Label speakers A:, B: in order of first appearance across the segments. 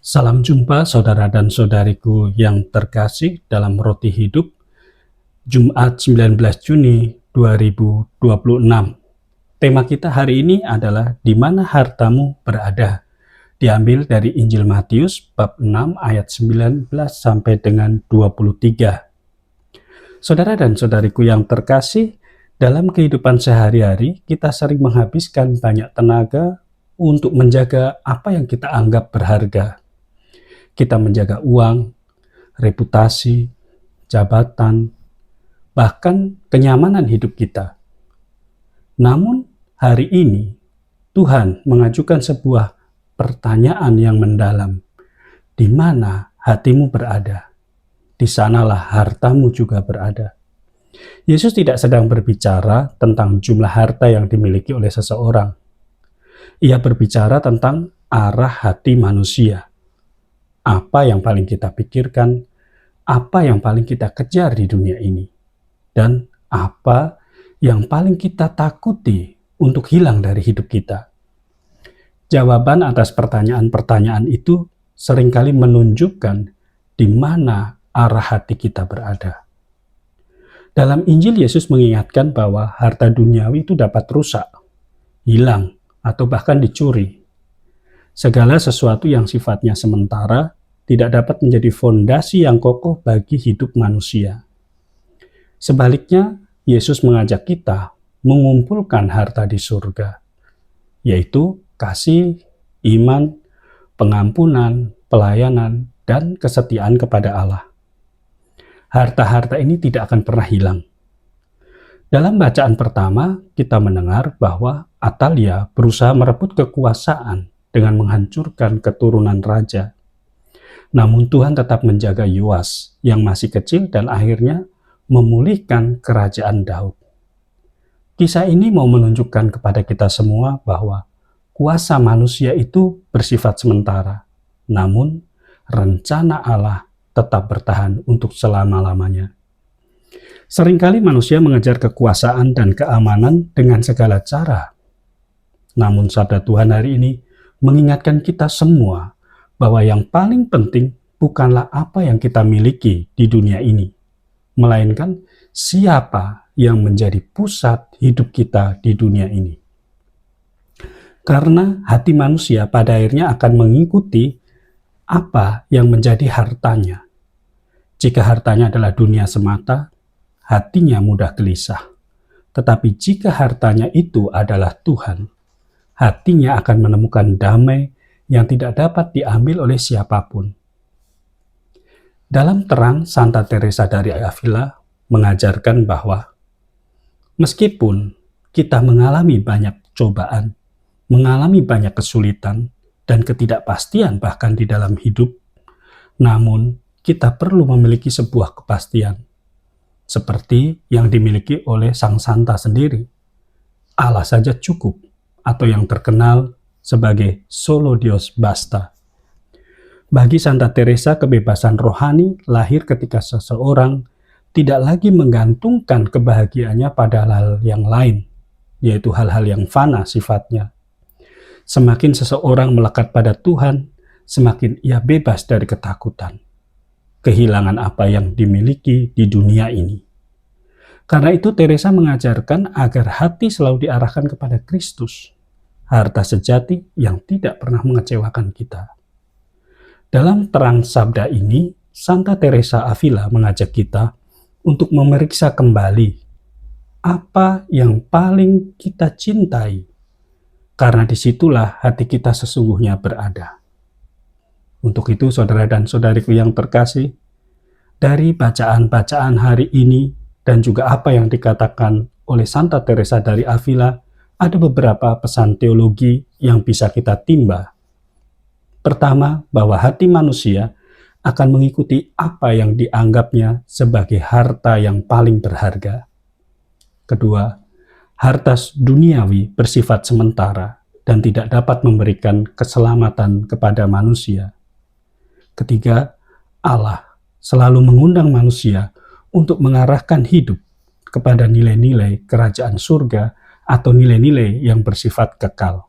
A: Salam jumpa saudara dan saudariku yang terkasih dalam Roti Hidup, Jumat 19 Juni 2026. Tema kita hari ini adalah di mana hartamu berada. Diambil dari Injil Matius bab 6 ayat 19 sampai dengan 23. Saudara dan saudariku yang terkasih, dalam kehidupan sehari-hari kita sering menghabiskan banyak tenaga untuk menjaga apa yang kita anggap berharga. Kita menjaga uang, reputasi, jabatan, bahkan kenyamanan hidup kita. Namun hari ini Tuhan mengajukan sebuah pertanyaan yang mendalam. Di mana hatimu berada? Di sanalah hartamu juga berada. Yesus tidak sedang berbicara tentang jumlah harta yang dimiliki oleh seseorang. Ia berbicara tentang arah hati manusia. Apa yang paling kita pikirkan, apa yang paling kita kejar di dunia ini, dan apa yang paling kita takuti untuk hilang dari hidup kita. Jawaban atas pertanyaan-pertanyaan itu seringkali menunjukkan di mana arah hati kita berada. Dalam Injil, Yesus mengingatkan bahwa harta duniawi itu dapat rusak, hilang, atau bahkan dicuri. Segala sesuatu yang sifatnya sementara tidak dapat menjadi fondasi yang kokoh bagi hidup manusia. Sebaliknya, Yesus mengajak kita mengumpulkan harta di surga, yaitu kasih, iman, pengampunan, pelayanan, dan kesetiaan kepada Allah. Harta-harta ini tidak akan pernah hilang. Dalam bacaan pertama, kita mendengar bahwa Atalia berusaha merebut kekuasaan dengan menghancurkan keturunan raja. Namun Tuhan tetap menjaga Yoas yang masih kecil dan akhirnya memulihkan kerajaan Daud. Kisah ini mau menunjukkan kepada kita semua bahwa kuasa manusia itu bersifat sementara, namun rencana Allah tetap bertahan untuk selama-lamanya. Seringkali manusia mengejar kekuasaan dan keamanan dengan segala cara. Namun sabda Tuhan hari ini mengingatkan kita semua bahwa yang paling penting bukanlah apa yang kita miliki di dunia ini, melainkan siapa yang menjadi pusat hidup kita di dunia ini. Karena hati manusia pada akhirnya akan mengikuti apa yang menjadi hartanya. Jika hartanya adalah dunia semata, hatinya mudah gelisah. Tetapi jika hartanya itu adalah Tuhan, hatinya akan menemukan damai yang tidak dapat diambil oleh siapapun. Dalam terang, Santa Teresa dari Avila mengajarkan bahwa meskipun kita mengalami banyak cobaan, mengalami banyak kesulitan dan ketidakpastian bahkan di dalam hidup, namun kita perlu memiliki sebuah kepastian, seperti yang dimiliki oleh Sang Santa sendiri. Allah saja cukup, atau yang terkenal sebagai Solo Dios Basta. Bagi Santa Teresa, kebebasan rohani lahir ketika seseorang tidak lagi menggantungkan kebahagiaannya pada hal yang lain, yaitu hal-hal yang fana sifatnya. Semakin seseorang melekat pada Tuhan, semakin ia bebas dari ketakutan, kehilangan apa yang dimiliki di dunia ini. Karena itu Teresa mengajarkan agar hati selalu diarahkan kepada Kristus, harta sejati yang tidak pernah mengecewakan kita. Dalam terang sabda ini, Santa Teresa Avila mengajak kita untuk memeriksa kembali apa yang paling kita cintai, karena disitulah hati kita sesungguhnya berada. Untuk itu, saudara dan saudariku yang terkasih, dari bacaan-bacaan hari ini dan juga apa yang dikatakan oleh Santa Teresa dari Avila, ada beberapa pesan teologi yang bisa kita timba. Pertama, bahwa hati manusia akan mengikuti apa yang dianggapnya sebagai harta yang paling berharga. Kedua, harta duniawi bersifat sementara dan tidak dapat memberikan keselamatan kepada manusia. Ketiga, Allah selalu mengundang manusia untuk mengarahkan hidup kepada nilai-nilai kerajaan surga atau nilai-nilai yang bersifat kekal.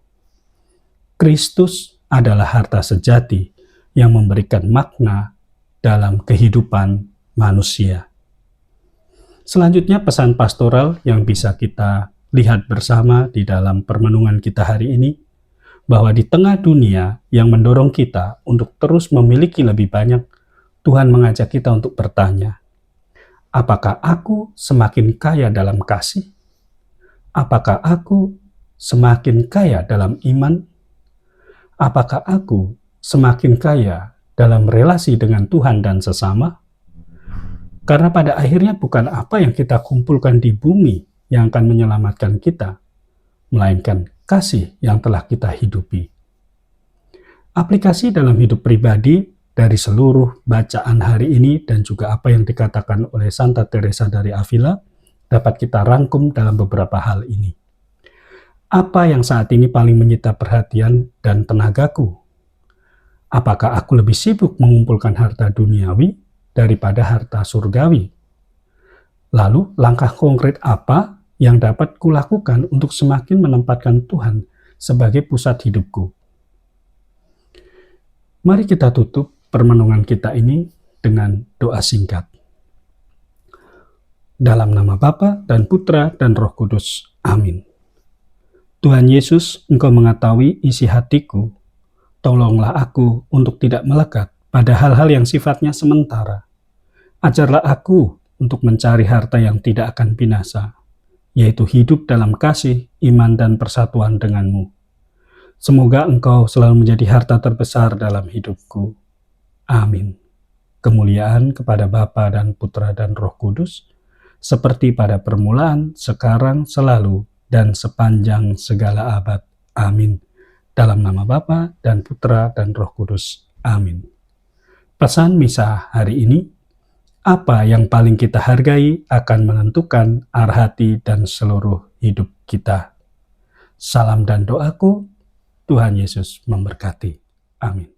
A: Kristus adalah harta sejati yang memberikan makna dalam kehidupan manusia. Selanjutnya pesan pastoral yang bisa kita lihat bersama di dalam permenungan kita hari ini, bahwa di tengah dunia yang mendorong kita untuk terus memiliki lebih banyak, Tuhan mengajak kita untuk bertanya, apakah aku semakin kaya dalam kasih? Apakah aku semakin kaya dalam iman? Apakah aku semakin kaya dalam relasi dengan Tuhan dan sesama? Karena pada akhirnya bukan apa yang kita kumpulkan di bumi yang akan menyelamatkan kita, melainkan kasih yang telah kita hidupi. Aplikasi dalam hidup pribadi dari seluruh bacaan hari ini dan juga apa yang dikatakan oleh Santa Teresa dari Avila dapat kita rangkum dalam beberapa hal ini. Apa yang saat ini paling menyita perhatian dan tenagaku? Apakah aku lebih sibuk mengumpulkan harta duniawi daripada harta surgawi? Lalu langkah konkret apa yang dapat kulakukan untuk semakin menempatkan Tuhan sebagai pusat hidupku? Mari kita tutup permenungan kita ini dengan doa singkat. Dalam nama Bapa dan Putra dan Roh Kudus. Amin. Tuhan Yesus, Engkau mengetahui isi hatiku. Tolonglah aku untuk tidak melekat pada hal-hal yang sifatnya sementara. Ajarlah aku untuk mencari harta yang tidak akan binasa, yaitu hidup dalam kasih, iman, dan persatuan denganmu. Semoga Engkau selalu menjadi harta terbesar dalam hidupku. Amin. Kemuliaan kepada Bapa dan Putra dan Roh Kudus, seperti pada permulaan, sekarang, selalu, dan sepanjang segala abad. Amin. Dalam nama Bapa dan Putra dan Roh Kudus. Amin. Pesan misa hari ini, apa yang paling kita hargai akan menentukan arah hati dan seluruh hidup kita. Salam dan doaku, Tuhan Yesus memberkati. Amin.